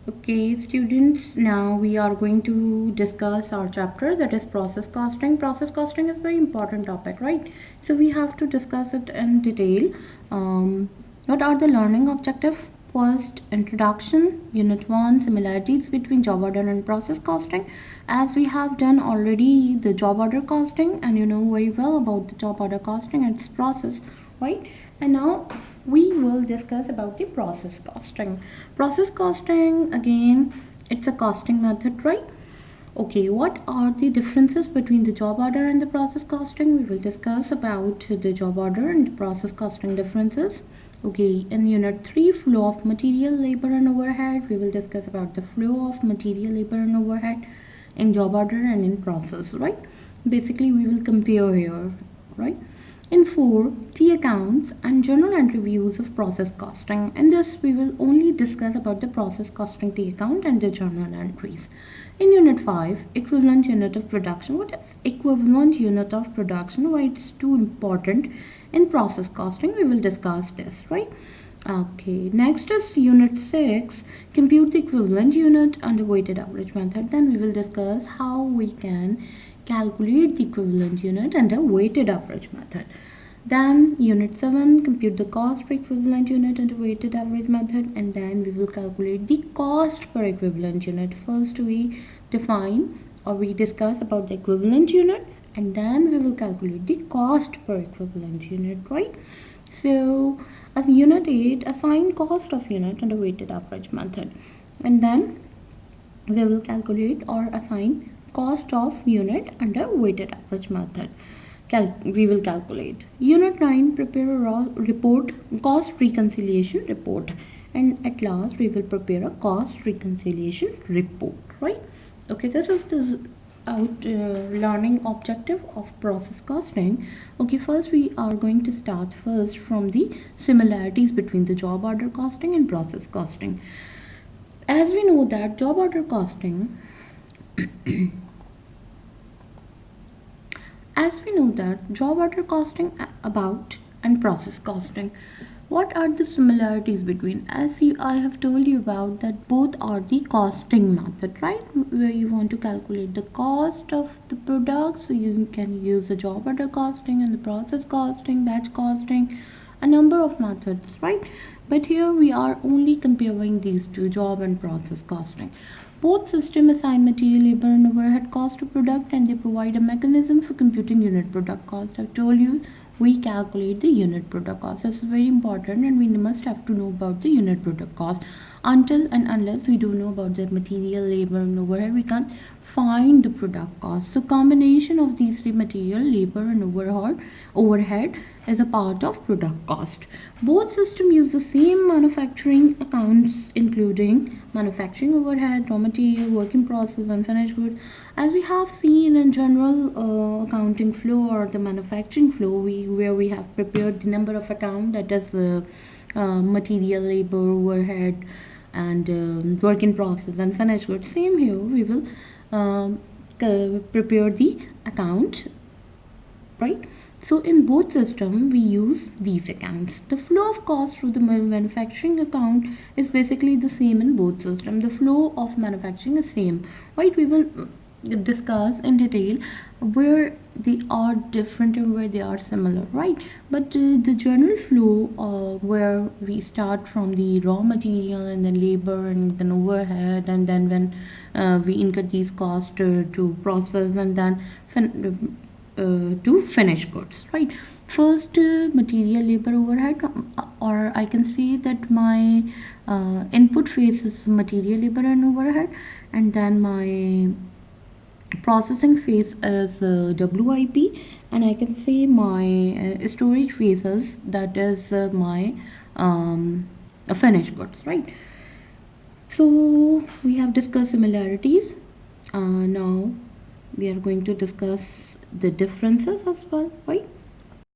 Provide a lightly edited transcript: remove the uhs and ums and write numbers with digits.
Okay, students, now we are going to discuss our chapter, that is process costing. Process costing is a very important topic, right? So we have to discuss it in detail. What are the learning objectives? First, introduction, unit 1, similarities between job order and process costing. As we have done already the job order costing, and you know very well about the job order costing and its process, right? And now we will discuss about the process costing. Process costing, again, it's a costing method, right? Okay, what are the differences between the job order and the process costing? We will discuss about the job order and the process costing differences. Okay, in unit 3, flow of material, labor and overhead, we will discuss about the flow of material, labor and overhead in job order and in process, right? Basically we will compare here, right? In 4, the accounts and journal entry views of process costing. In this, we will only discuss about the process costing T account and the journal entries. In Unit 5, equivalent unit of production. What is equivalent unit of production? Why it's too important in process costing? We will discuss this, right? Okay, next is Unit 6, compute the equivalent unit under weighted average method. Then we will discuss how we can calculate the equivalent unit under weighted average method. Then Unit 7, compute the cost per equivalent unit under weighted average method, and then we will calculate the cost per equivalent unit. First we define or we discuss about the equivalent unit, and then we will calculate the cost per equivalent unit, right? So as unit 8, assign cost of unit under weighted average method, and then we will calculate or assign cost of unit under weighted average method. We will calculate. Unit 9, prepare a raw report, cost reconciliation report, and at last we will prepare a cost reconciliation report, right? Okay, this is the learning objective of process costing. Okay, first we are going to start first from the similarities between the job order costing and process costing. As we know that job order costing as we know that job order costing about and process costing, what are the similarities between? As I have told you about that both are the costing method, right? Where you want to calculate the cost of the product, so you can use the job order costing and the process costing, batch costing, a number of methods, right? But here we are only comparing these two, job and process costing. Both systems assign material, labor and overhead cost to product, and they provide a mechanism for computing unit product cost. I've told you we calculate the unit product cost. This is very important, and we must have to know about the unit product cost. Until and unless we do know about the material, labor and overhead, we can't find the product cost. So combination of these three, material, labor and overhead is a part of product cost. Both systems use the same manufacturing accounts, including manufacturing overhead, raw material, work in process and finished goods. As we have seen in general accounting flow or the manufacturing flow, where we have prepared the number of account, that is material, labor, overhead and work in process and finished goods. Same here, we will prepare the account, right? So in both systems we use these accounts. The flow of cost through the manufacturing account is basically the same in both systems. The flow of manufacturing is same, right? We will discuss in detail where they are different and where they are similar, right? But the general flow where we start from the raw material and then labor and then overhead, and then when we incur these costs to process and then to finish goods, right? First, material, labor, overhead, or I can say that my input phase is material, labor and overhead, and then my processing phase is WIP, and I can say my storage phases, that is my finished goods, right? So we have discussed similarities. Now we are going to discuss the differences as well, right?